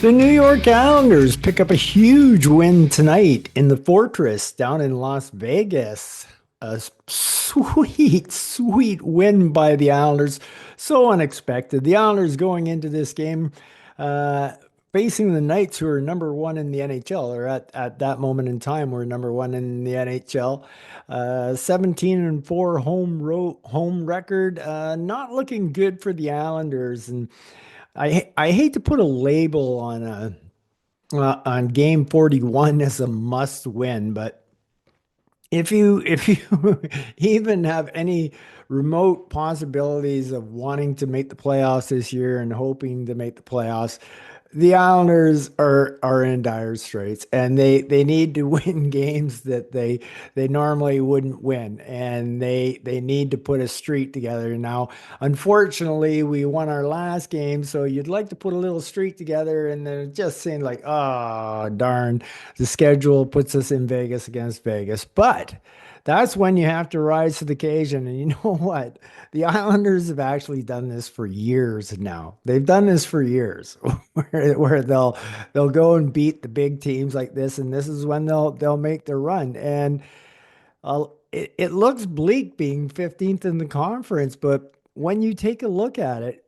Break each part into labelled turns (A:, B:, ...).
A: The New York Islanders pick up a huge win tonight in the Fortress down in Las Vegas. A sweet, sweet win by the Islanders. So unexpected. The Islanders going into this game, uh, facing the Knights, who are number one in the NHL, or at that moment in time, were number one in the NHL. 17-4 home record. Not looking good for the Islanders. And I hate to put a label on game 41 as a must win, but if you even have any remote possibilities of wanting to make the playoffs this year and hoping to make the playoffs, the Islanders are in dire straits, and they need to win games that they normally wouldn't win, and they need to put a streak together. Now, unfortunately, we won our last game, so you'd like to put a little streak together, and then it just seemed like, oh darn, the schedule puts us in Vegas against Vegas, but. That's when you have to rise to the occasion. And you know what? The Islanders have actually done this for years now. They've done this for years where they'll go and beat the big teams like this, and this is when they'll make their run. And it looks bleak being 15th in the conference, but when you take a look at it,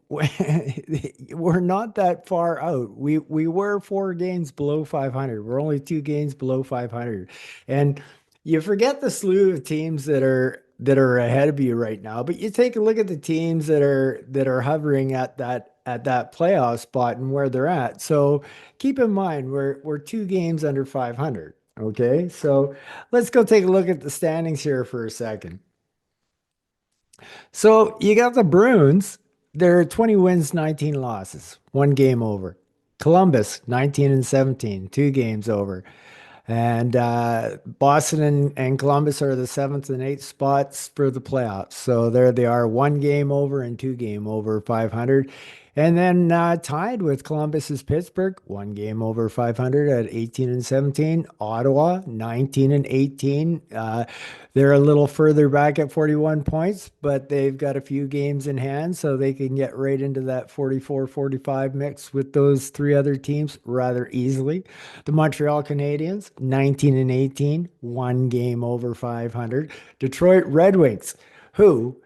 A: we're not that far out. We were 4 games below 500. We're only 2 games below 500, and you forget the slew of teams that are ahead of you right now. But you take a look at the teams that are hovering at that playoff spot and where they're at. So keep in mind we're 2 games under 500. Okay, so let's go take a look at the standings here for a second. So you got the Bruins. They're 20 wins, 19 losses, 1 game over. Columbus, 19 and 17, 2 games over. And Boston and Columbus are the seventh and eighth spots for the playoffs. So there they are, 1 game over and 2 game over 500. And then tied with Columbus is Pittsburgh, 1 game over 500 at 18 and 17. Ottawa, 19 and 18. They're a little further back at 41 points, but they've got a few games in hand, so they can get right into that 44-45 mix with those three other teams rather easily. The Montreal Canadiens, 19 and 18, 1 game over 500. Detroit Red Wings, who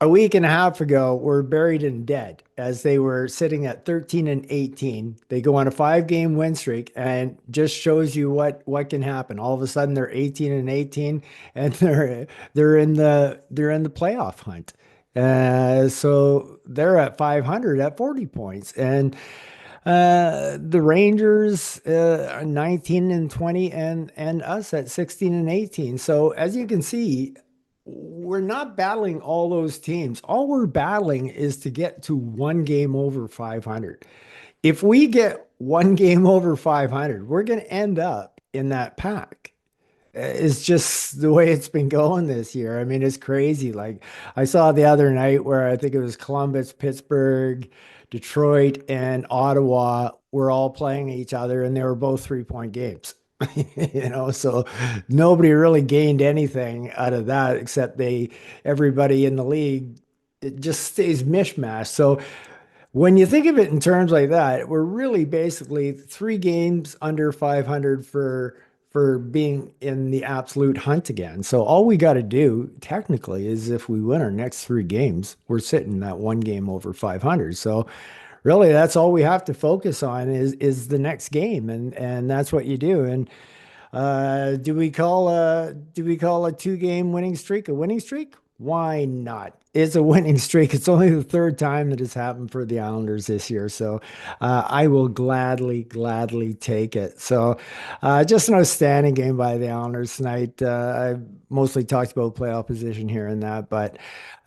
A: a week and a half ago were buried in dead as they were sitting at 13 and 18. They go on a 5 game win streak and just shows you what can happen. All of a sudden they're 18 and 18 and they're in the playoff hunt. So they're at 500 at 40 points. And the Rangers 19 and 20 and us at 16 and 18. So as you can see, we're not battling all those teams. All we're battling is to get to 1 game over 500. If we get 1 game over 500, we're going to end up in that pack. It's just the way it's been going this year. I mean, it's crazy. Like I saw the other night where I think it was Columbus, Pittsburgh, Detroit, and Ottawa were all playing each other, and they were both 3-point games. So nobody really gained anything out of that except everybody in the league, it just stays mishmash. So when you think of it in terms like that, we're really basically 3 games under 500 for being in the absolute hunt again. So all we got to do technically is if we win our next 3 games, we're sitting at 1 game over 500. So really that's all we have to focus on is the next game, and that's what you do. And do we call a 2 game winning streak a winning streak? Why not? It's a winning streak. It's only the third time that it's happened for the Islanders this year. So I will gladly, gladly take it. So just an outstanding game by the Islanders tonight. I mostly talked about playoff position here and that, but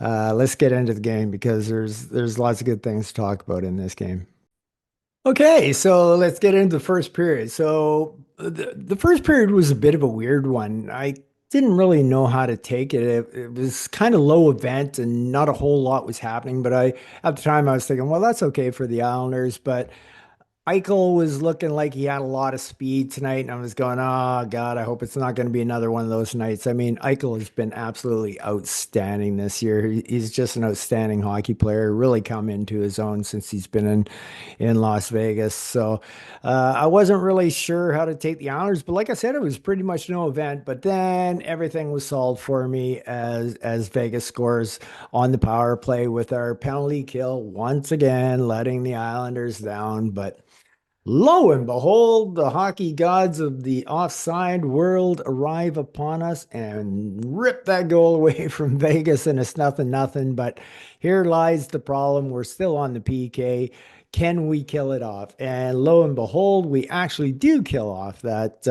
A: let's get into the game because there's lots of good things to talk about in this game. Okay, so let's get into the first period. So the first period was a bit of a weird one. I didn't really know how to take it. It was kind of low event and not a whole lot was happening. But at the time I was thinking, well, that's okay for the Islanders. But Eichel was looking like he had a lot of speed tonight, and I was going, oh God, I hope it's not going to be another one of those nights. I mean, Eichel has been absolutely outstanding this year. He's just an outstanding hockey player, really come into his own since he's been in Las Vegas. So I wasn't really sure how to take the Islanders, but like I said, it was pretty much no event. But then everything was solved for me as Vegas scores on the power play with our penalty kill once again, letting the Islanders down. But lo and behold, the hockey gods of the offside world arrive upon us and rip that goal away from Vegas, and it's nothing, nothing. But here lies the problem. We're still on the PK. Can we kill it off? And lo and behold, we actually do kill off that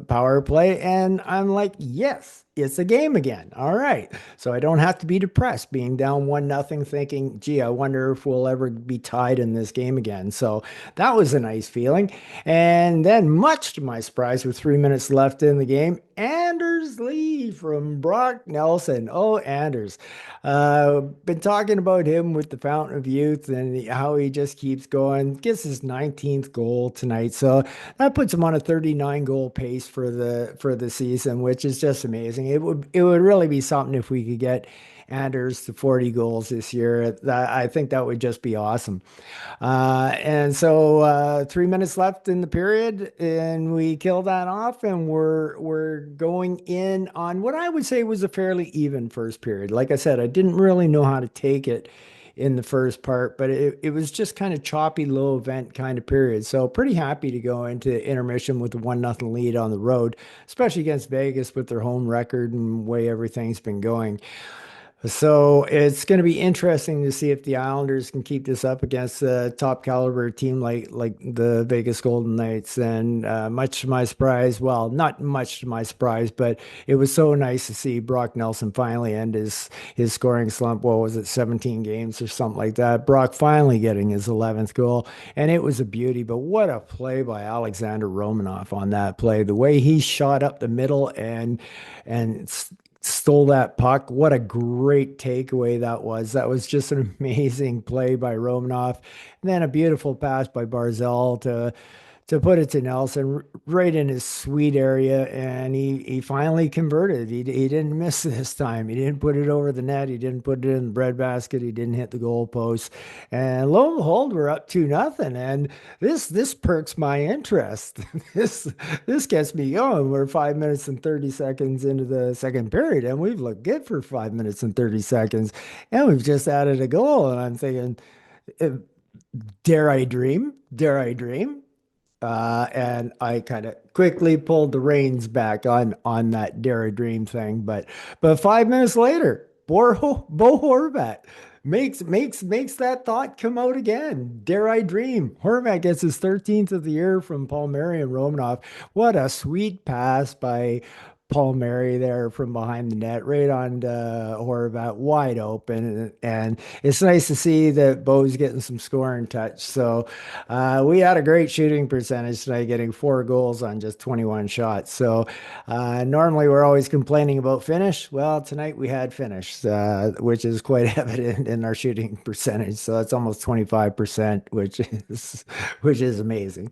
A: power play. And I'm like, yes, it's a game again. All right. So I don't have to be depressed being down 1-0, thinking, gee, I wonder if we'll ever be tied in this game again. So that was a nice feeling. And then, much to my surprise, with 3 minutes left in the game, Anders Lee from Brock Nelson. Oh, Anders. Been talking about him with the Fountain of Youth and how he just keeps going. Gets his 19th goal tonight. So that puts him on a 39 goal pace for the season, which is just amazing. It would really be something if we could get Anders to 40 goals this year. I think that would just be awesome. And so 3 minutes left in the period, and we kill that off, and we're going in on what I would say was a fairly even first period. Like I said, I didn't really know how to take it in the first part, but it was just kind of choppy, low event kind of period. So pretty happy to go into intermission with a 1-0 lead on the road, especially against Vegas with their home record and way everything's been going. So it's going to be interesting to see if the Islanders can keep this up against a top caliber team like the Vegas Golden Knights. And much to my surprise, well, not much to my surprise, but it was so nice to see Brock Nelson finally end his scoring slump. What was it, 17 games or something like that? Brock finally getting his 11th goal, and it was a beauty. But what a play by Alexander Romanov on that play! The way he shot up the middle and stole that puck. What a great takeaway that was. That was just an amazing play by Romanov. And then a beautiful pass by Barzell to put it to Nelson right in his sweet area, and he finally converted. He didn't miss this time. He didn't put it over the net. He didn't put it in the breadbasket. He didn't hit the goalpost. And lo and behold, we're up 2-0. And this perks my interest. This this gets me going. We're 5 minutes and 30 seconds into the second period, and we've looked good for 5 minutes and 30 seconds, and we've just added a goal. And I'm thinking, eh, dare I dream? Dare I dream? And I kind of quickly pulled the reins back on that Dare Dream thing. But 5 minutes later, Bo Horvat makes that thought come out again. Dare I dream? Horvat gets his 13th of the year from Palmieri and Romanov. What a sweet pass by Palmieri there from behind the net, right on Horvat, wide open. And it's nice to see that Bo's getting some scoring touch. So we had a great shooting percentage tonight, getting 4 goals on just 21 shots. So normally we're always complaining about finish. Well, tonight we had finish, which is quite evident in our shooting percentage. So that's almost 25%, which is amazing.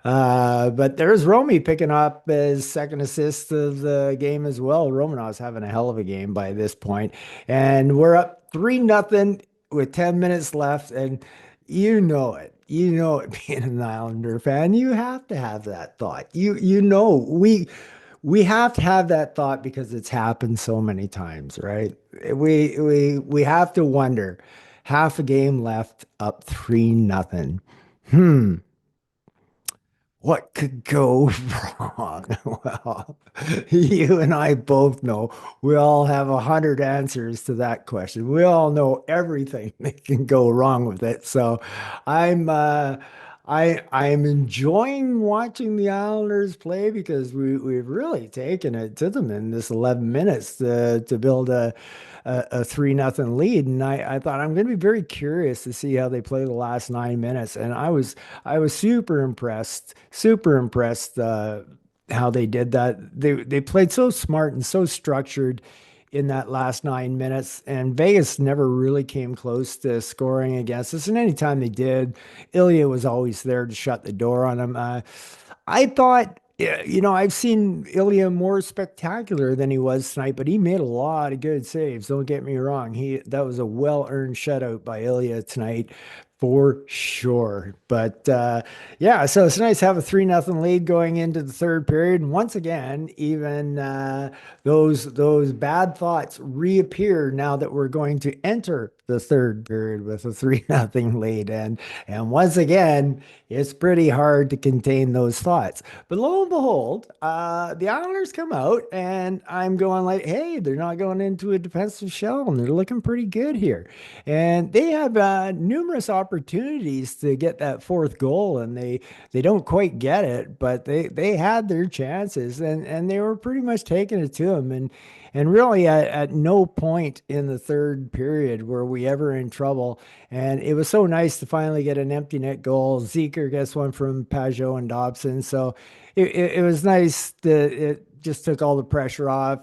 A: But there's Romy picking up his second assist of the game as well. Romanov's having a hell of a game by this point, and we're up 3-0 with 10 minutes left, and you know it. You know it, being an Islander fan, you have to have that thought. We have to have that thought because it's happened so many times, right? We have to wonder. Half a game left, up 3-0. Hmm. What could go wrong? Well, you and I both know we all have 100 answers to that question. We all know everything that can go wrong with it. So I'm I'm enjoying watching the Islanders play because we've really taken it to them in this 11 minutes to build a 3-0 lead. And I thought I'm going to be very curious to see how they play the last 9 minutes. And I was super impressed how they did that. They played so smart and so structured in that last 9 minutes, and Vegas never really came close to scoring against us. And anytime they did, Ilya was always there to shut the door on them. I thought, yeah, I've seen Ilya more spectacular than he was tonight, but he made a lot of good saves. Don't get me wrong. That was a well-earned shutout by Ilya tonight for sure. But yeah, so it's nice to have a 3-0 lead going into the third period. And once again, even those bad thoughts reappear now that we're going to enter the third period with a 3-0 lead. And once again, it's pretty hard to contain those thoughts. But lo and behold, the Islanders come out, and I'm going like, hey, they're not going into a defensive shell, and they're looking pretty good here. And they have numerous opportunities to get that fourth goal, and they don't quite get it, but they had their chances, and they were pretty much taking it to them. And really, at no point in the third period were we ever in trouble. And it was so nice to finally get an empty net goal. Zeker gets one from Pajot and Dobson. So it was nice that it just took all the pressure off.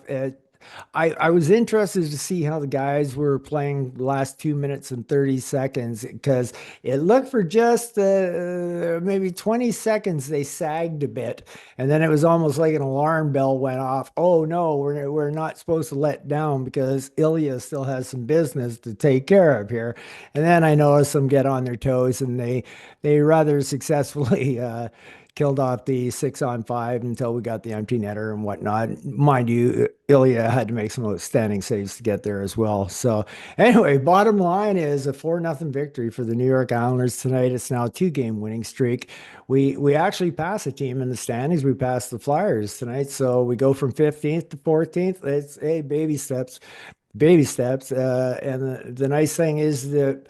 A: I was interested to see how the guys were playing the last 2 minutes and 30 seconds because it looked for just maybe 20 seconds they sagged a bit. And then it was almost like an alarm bell went off. Oh no, we're not supposed to let down because Ilya still has some business to take care of here. And then I noticed them get on their toes and they rather successfully killed off the 6-on-5 until we got the empty netter and whatnot. Mind you, Ilya had to make some outstanding saves to get there as well. So anyway, bottom line is a 4-0 victory for the New York Islanders tonight. It's now a two-game winning streak. We actually passed a team in the standings. We passed the Flyers tonight. So we go from 15th to 14th. It's baby steps, baby steps. And the nice thing is that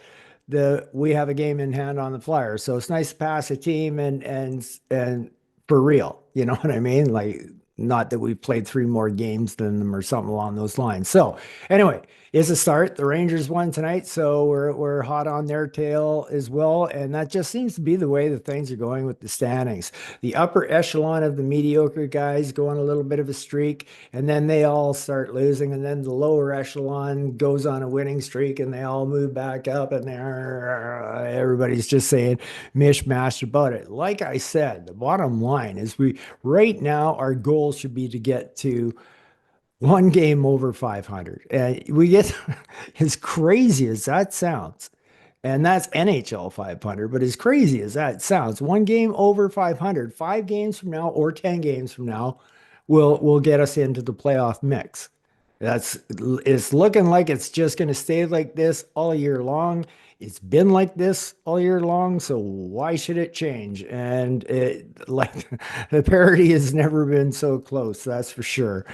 A: we have a game in hand on the Flyers. So it's nice to pass a team and for real. You know what I mean? Like not that we've played three more games than them or something along those lines. So anyway, it's a start. The Rangers won tonight, so we're hot on their tail as well. And that just seems to be the way that things are going with the standings. The upper echelon of the mediocre guys go on a little bit of a streak, and then they all start losing, and then the lower echelon goes on a winning streak, and they all move back up, and everybody's just saying mishmash about it. Like I said, the bottom line is we right now our goal should be to get to one game over 500. And we get as crazy as that sounds. And that's NHL 500, but as crazy as that sounds, one game over 500, 5 games from now or 10 games from now will get us into the playoff mix. That's it's looking like it's just going to stay like this all year long. It's been like this all year long, so why should it change? And it like the parity has never been so close, that's for sure.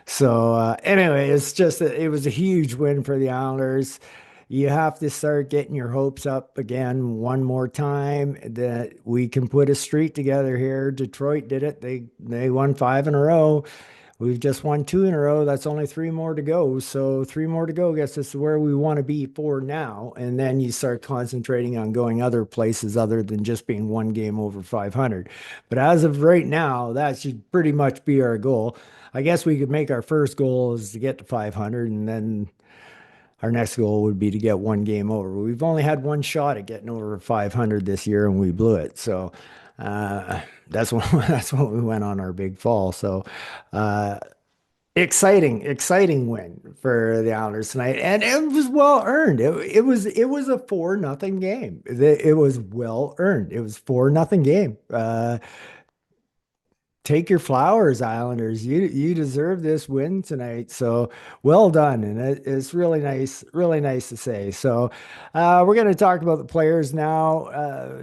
A: So anyway, it was a huge win for the Islanders. You have to start getting your hopes up again one more time that we can put a streak together here. Detroit did it. They won five in a row. We've just won two in a row. That's only three more to go. So three more to go gets us to where we want to be for now. And then you start concentrating on going other places other than just being one game over 500. But as of right now, that should pretty much be our goal. I guess we could make our first goal is to get to 500, and then our next goal would be to get one game over. We've only had one shot at getting over 500 this year, and we blew it. So that's when that's when we went on our big fall. So exciting win for the Islanders tonight, and it was well earned. It was a 4-0 game. It was well earned. It was 4-0 game. Take your flowers, Islanders. You deserve this win tonight. So well done, and it's really nice to say. So we're going to talk about the players now.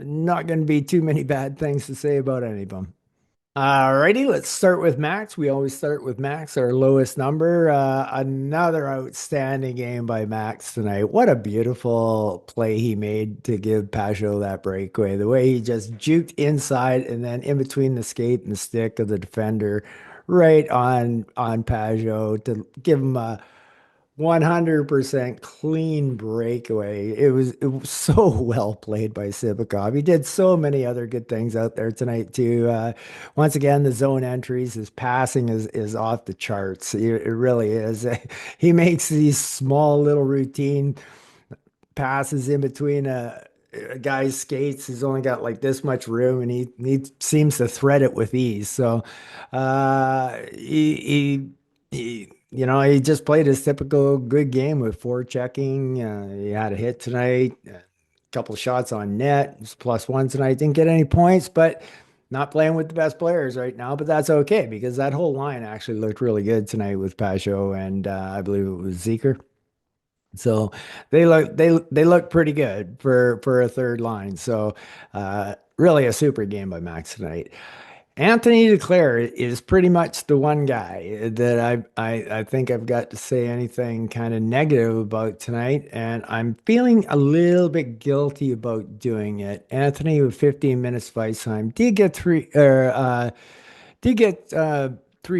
A: Not going to be too many bad things to say about any of them. Alrighty, let's start with Max. We always start with Max, our lowest number. Another outstanding game by Max tonight. What a beautiful play he made to give Pajot that breakaway. The way he just juked inside and then in between the skate and the stick of the defender, right on Pajot to give him a 100% clean breakaway. It was so well played by Sibikov. He did so many other good things out there tonight too. Once again, the zone entries, his passing is off the charts. It really is. He makes these small little routine passes in between a guy's skates. He's only got like this much room, and he seems to thread it with ease. So he just played his typical good game with forechecking. He had a hit tonight, a couple of shots on net. He's +1 tonight. Didn't get any points, but not playing with the best players right now. But that's okay because that whole line actually looked really good tonight with Pajot and I believe it was Zeker. So they look pretty good for a third line. So really a super game by Max tonight. Anthony Duclair is pretty much the one guy that I think I've got to say anything kind of negative about tonight, and I'm feeling a little bit guilty about doing it. Anthony with 15 minutes of ice time did get 3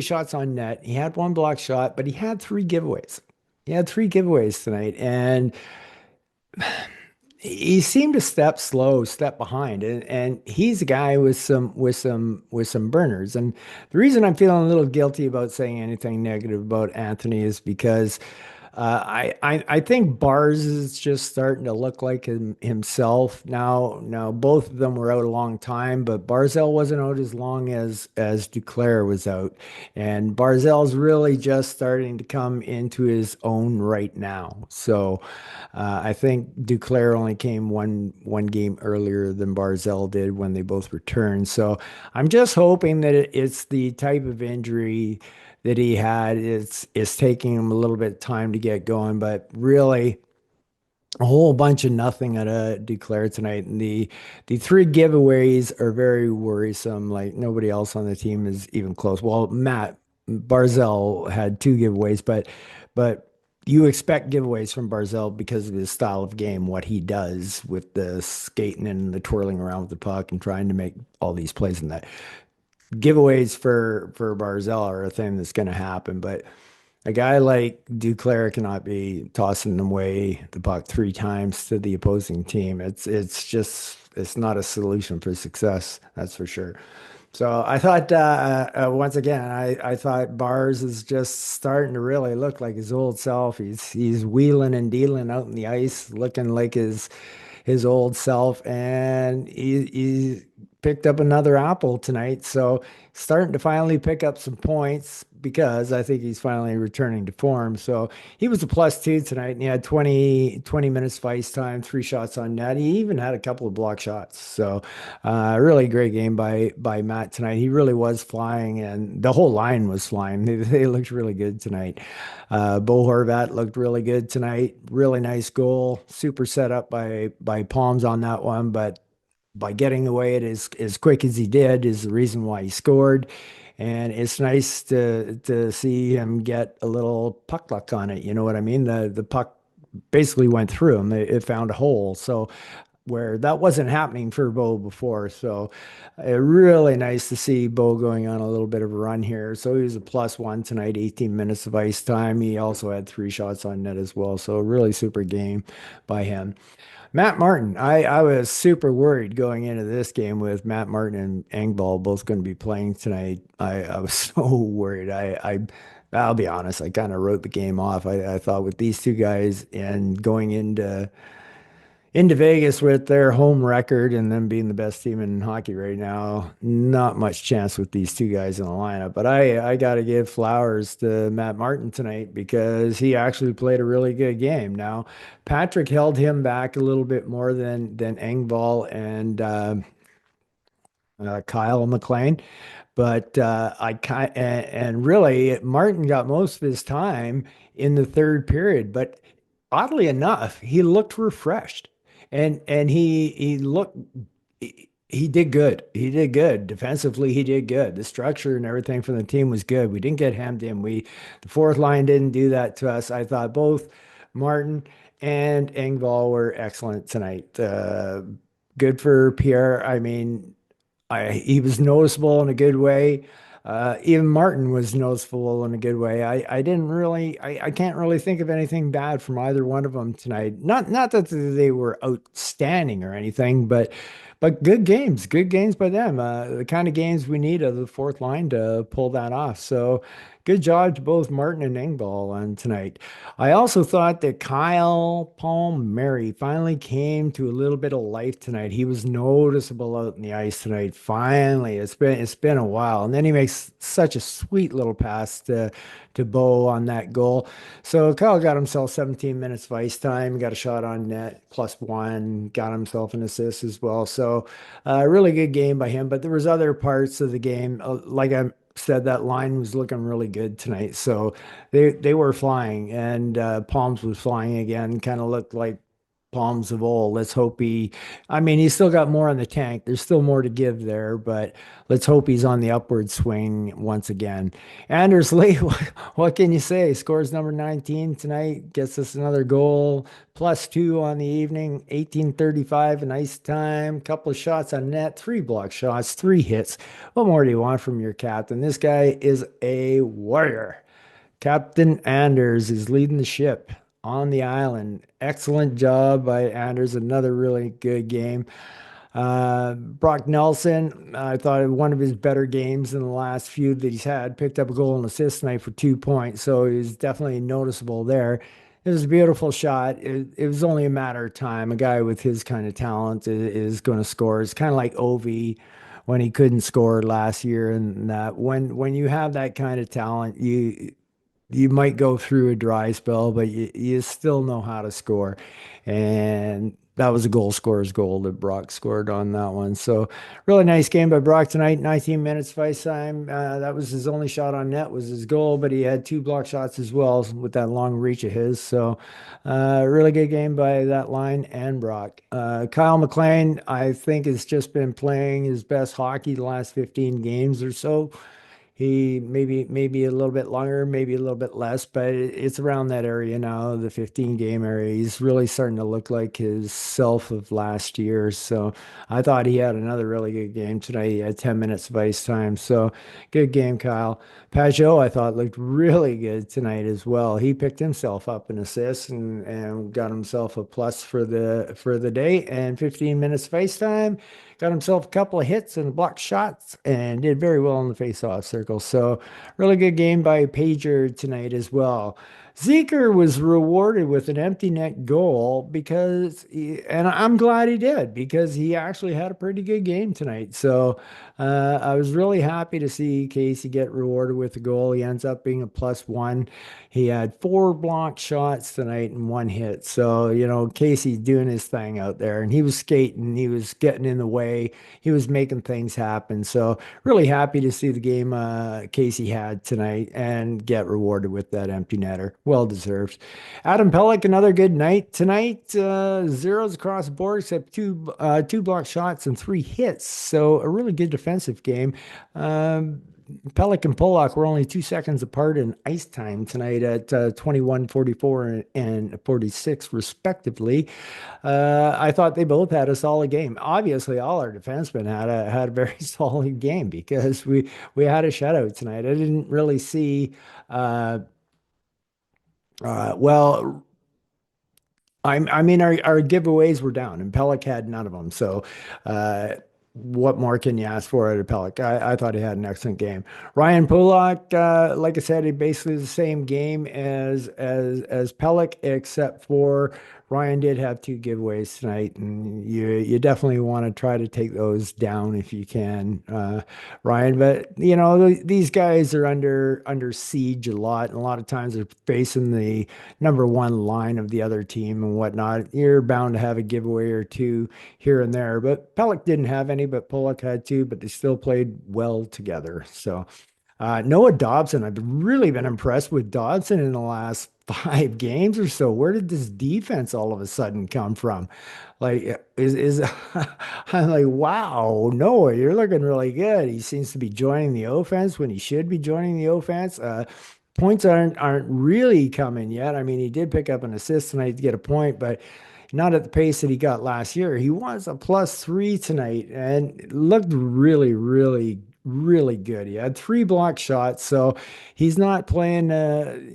A: shots on net. He had one block shot, but he had 3 giveaways. He had 3 giveaways tonight, and he seemed to step slow, step behind, and he's a guy with some burners. And the reason I'm feeling a little guilty about saying anything negative about Anthony is because I think Bars is just starting to look like himself now. Now both of them were out a long time, but Barzell wasn't out as long as Duclair was out, and Barzell's really just starting to come into his own right now. So I think Duclair only came one game earlier than Barzell did when they both returned. So I'm just hoping that it's the type of injury that he had. It's taking him a little bit of time to get going, but really a whole bunch of nothing out of Duclair tonight. And the 3 giveaways are very worrisome. Like nobody else on the team is even close. Well, Matt Barzell had 2 giveaways, but you expect giveaways from Barzell because of his style of game, what he does with the skating and the twirling around with the puck and trying to make all these plays in that giveaways for Barzell are a thing that's going to happen, but a guy like Duclair cannot be tossing away the puck 3 times to the opposing team. It's not a solution for success, that's for sure. So I thought once again, I thought Bars is just starting to really look like his old self. He's wheeling and dealing out in the ice, looking like his old self, and he picked up another apple tonight. So starting to finally pick up some points because I think he's finally returning to form. So he was a +2 tonight, and he had 20 minutes of ice time, 3 shots on net. He even had a couple of block shots. So really great game by Matt tonight. He really was flying, and the whole line was flying. They looked really good tonight. Bo Horvat looked really good tonight. Really nice goal. Super set up by Palms on that one, but by getting away it as quick as he did is the reason why he scored. And it's nice to see him get a little puck luck on it. You know what I mean? The puck basically went through him. It found a hole. So where that wasn't happening for Bo before. So really nice to see Bo going on a little bit of a run here. So he was a +1 tonight, 18 minutes of ice time. He also had 3 shots on net as well. So really super game by him. Matt Martin, I was super worried going into this game with Matt Martin and Engvall both going to be playing tonight. I was so worried. I'll be honest, I kind of wrote the game off. I thought with these 2 guys and going into Vegas with their home record and them being the best team in hockey right now, not much chance with these 2 guys in the lineup. But I got to give flowers to Matt Martin tonight because he actually played a really good game. Now, Patrick held him back a little bit more than Engvall and Kyle McLean. But and really Martin got most of his time in the third period. But oddly enough, he looked refreshed, and he looked he did good. He did good defensively. He did good. The structure and everything from the team was good. We didn't get hemmed in. The fourth line didn't do that to us. I thought both Martin and Engvall were excellent tonight. Good for Pierre. I mean, he was noticeable in a good way. Even Martin was noticeable in a good way. I didn't really, I can't really think of anything bad from either one of them tonight. Not that they were outstanding or anything, but good games by them. The kind of games we need of the fourth line to pull that off. So good job to both Martin and Engvall on tonight. I also thought that Kyle Palmieri finally came to a little bit of life tonight. He was noticeable out in the ice tonight. Finally, it's been a while, and then he makes such a sweet little pass to Bo on that goal. So Kyle got himself 17 minutes of ice time, got a shot on net, +1, got himself an assist as well. So really good game by him. But there was other parts of the game, like I said, that line was looking really good tonight. So they were flying, and Palms was flying again. Kind of looked like Palms of old. Let's hope I mean, he's still got more in the tank. There's still more to give there, but let's hope he's on the upward swing once again. Anders Lee, what can you say? Scores number 19 tonight, gets us another goal, +2 on the evening, 18:35 in ice time, couple of shots on net, three block shots, three hits. What more do you want from your captain? This guy is a warrior. Captain Anders is leading the ship on the island. Excellent job by Anders. Another really good game. Brock Nelson, I thought one of his better games in the last few that he's had. Picked up a goal and assist tonight for 2 points, so he's definitely noticeable there. It was a beautiful shot. It was only a matter of time. A guy with his kind of talent is going to score. It's kind of like Ovi when he couldn't score last year, and that when you have that kind of talent, you might go through a dry spell, but you still know how to score. And that was a goal scorer's goal that Brock scored on that one. So really nice game by Brock tonight. 19 minutes of ice time. That was his only shot on net was his goal, but he had two block shots as well with that long reach of his. So really good game by that line and Brock. Kyle McLean, I think, has just been playing his best hockey the last 15 games or so. He maybe a little bit longer, maybe a little bit less, but it's around that area now, the 15 game area. He's really starting to look like his self of last year. So I thought he had another really good game tonight. He had 10 minutes of ice time. So good game, Kyle. Pajot, I thought, looked really good tonight as well. He picked himself up an assist and got himself a plus for the day and 15 minutes of ice time. Got himself a couple of hits and blocked shots and did very well in the face-off circle. So really good game by Pager tonight as well. Zeker was rewarded with an empty net goal and I'm glad he did because he actually had a pretty good game tonight. So I was really happy to see Casey get rewarded with a goal. He ends up being a +1. He had four blocked shots tonight and one hit. So, Casey's doing his thing out there and he was skating, he was getting in the way, he was making things happen. So, really happy to see the game Casey had tonight and get rewarded with that empty netter. Well deserved. Adam Pelech, another good night tonight. Zeros across the board except two blocked shots and three hits. So, a really good defensive game. Pelech and Pollock were only 2 seconds apart in ice time tonight at 21:44 and 46 respectively. I thought they both had a solid game. Obviously, all our defensemen had a very solid game because we had a shutout tonight. I didn't really see well, I mean, our giveaways were down, and Pelech had none of them. So, what more can you ask for out of Pelech? I thought he had an excellent game. Ryan Pulock, like I said, he basically the same game as Pelech, except for Ryan did have two giveaways tonight, and you definitely want to try to take those down if you can, Ryan. But these guys are under siege a lot, and a lot of times they're facing the number one line of the other team and whatnot. You're bound to have a giveaway or two here and there. But Pelech didn't have any, but Pollock had two, but they still played well together. So Noah Dobson, I've really been impressed with Dobson in the last 5 games or so. Where did this defense all of a sudden come from? Like, is I'm like, wow, Noah, you're looking really good. He seems to be joining the offense when he should be joining the offense. Points aren't really coming yet. I mean, he did pick up an assist tonight to get a point, but not at the pace that he got last year. He was a +3 tonight and looked really, really really good. He had three block shots, so he's not playing.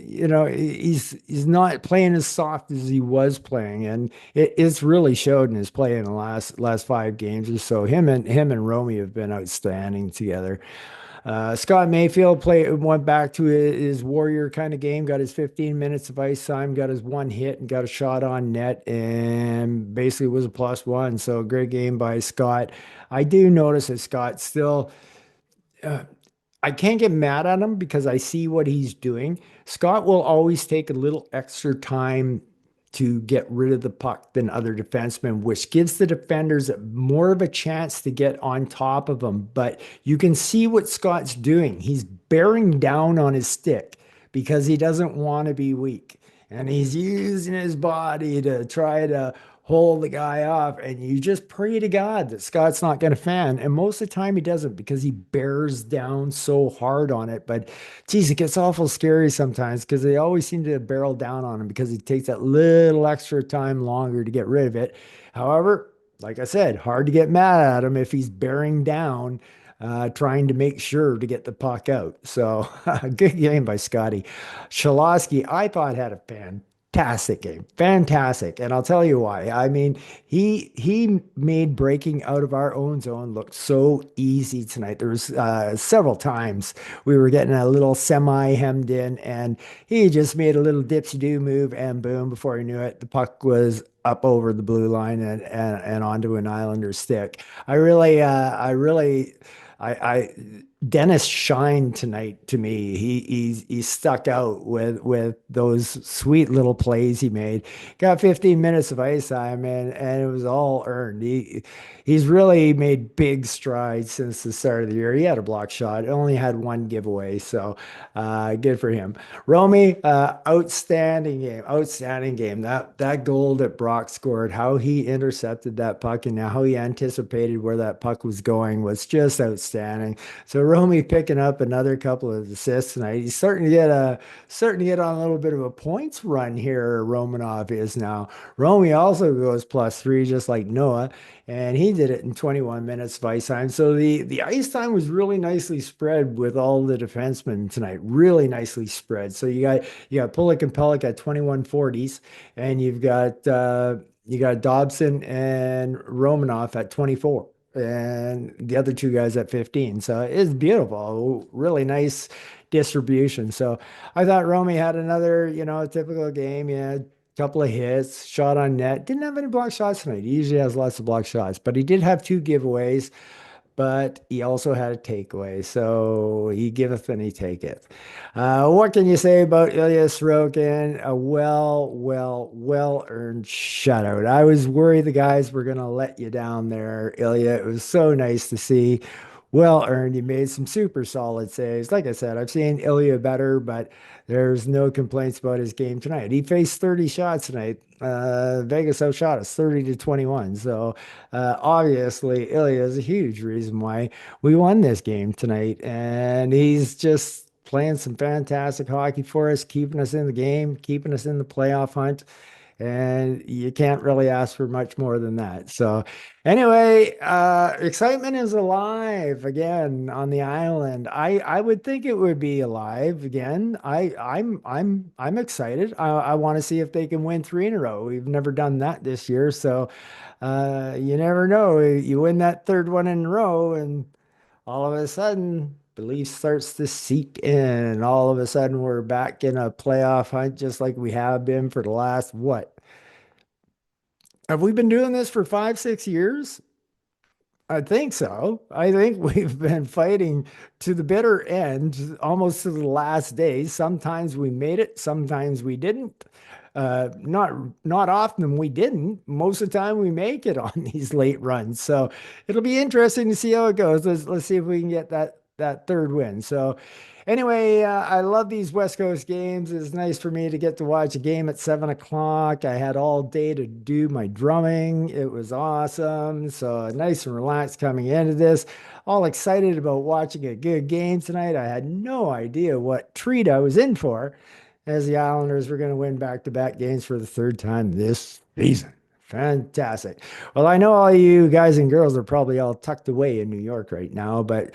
A: He's not playing as soft as he was playing, and it's really showed in his play in the last 5 games or so. Him and Romy have been outstanding together. Scott Mayfield went back to his warrior kind of game, got his 15 minutes of ice time, got his one hit and got a shot on net, and basically was a +1. So great game by Scott. I do notice that Scott still, uh, I can't get mad at him because I see what he's doing. Scott will always take a little extra time to get rid of the puck than other defensemen, which gives the defenders more of a chance to get on top of him. But you can see what Scott's doing. He's bearing down on his stick because he doesn't want to be weak. And he's using his body to try to hold the guy off. And you just pray to God that Scott's not going to fan. And most of the time he doesn't because he bears down so hard on it. But geez, it gets awful scary sometimes because they always seem to barrel down on him because he takes that little extra time longer to get rid of it. However, like I said, hard to get mad at him if he's bearing down, trying to make sure to get the puck out. So good game by Scotty. Shalosky, I thought had a fantastic game, fantastic, and I'll tell you why. I mean, he made breaking out of our own zone look so easy tonight. There was several times we were getting a little semi hemmed in, and he just made a little dipsy do move, and boom! Before he knew it, the puck was up over the blue line and onto an Islander stick. I Dennis shined tonight to me. He stuck out with those sweet little plays he made. Got 15 minutes of ice time and it was all earned. He's really made big strides since the start of the year. He had a block shot, only had one giveaway, so good for him. Romy, outstanding game, outstanding game. That goal that Brock scored, how he intercepted that puck and how he anticipated where that puck was going was just outstanding. So Romy picking up another couple of assists tonight. He's starting to get on a little bit of a points run here. Romanov is now. Romy also goes +3, just like Noah, and he did it in 21 minutes of ice time. So the ice time was really nicely spread with all the defensemen tonight. Really nicely spread. So you got Pulick and Pellick at 21 40s, and you got Dobson and Romanoff at 24 and the other two guys at 15. So it's beautiful, really nice distribution. So I thought Romy had another, typical game. He had a couple of hits, shot on net. Didn't have any block shots tonight. He usually has lots of block shots, but he did have two giveaways, but he also had a takeaway. So he giveth and he taketh. What can you say about Ilya Sorokin? A well earned shutout. I was worried the guys were going to let you down there, Ilya. It was so nice to see. Well earned. He made some super solid saves. Like I said, I've seen Ilya better, but there's no complaints about his game tonight. He faced 30 shots tonight. Vegas outshot us 30 to 21. So obviously, Ilya is a huge reason why we won this game tonight. And he's just playing some fantastic hockey for us, keeping us in the game, keeping us in the playoff hunt. And you can't really ask for much more than that. So, anyway, excitement is alive again on the island. I would think it would be alive again. I'm excited. I want to see if they can win 3 in a row. We've never done that this year, so you never know. You win that third one in a row, and all of a sudden belief starts to seep in, and all of a sudden we're back in a playoff hunt just like we have been for the last what? Have we been doing this for 5, 6 years? I think so. I think we've been fighting to the bitter end, almost to the last day. Sometimes we made it, sometimes we didn't. Not often we didn't. Most of the time we make it on these late runs. So it'll be interesting to see how it goes. Let's see if we can get that third win. So anyway, I love these West Coast games. It's nice for me to get to watch a game at 7 o'clock. I had all day to do my drumming. It was awesome. So nice and relaxed coming into this. All excited about watching a good game tonight. I had no idea what treat I was in for as the Islanders were going to win back-to-back games for the third time this season. Fantastic. Well, I know all you guys and girls are probably all tucked away in New York right now, but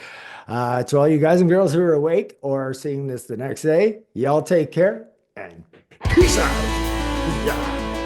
A: to all you guys and girls who are awake or are seeing this the next day, y'all take care and peace out. Yeah.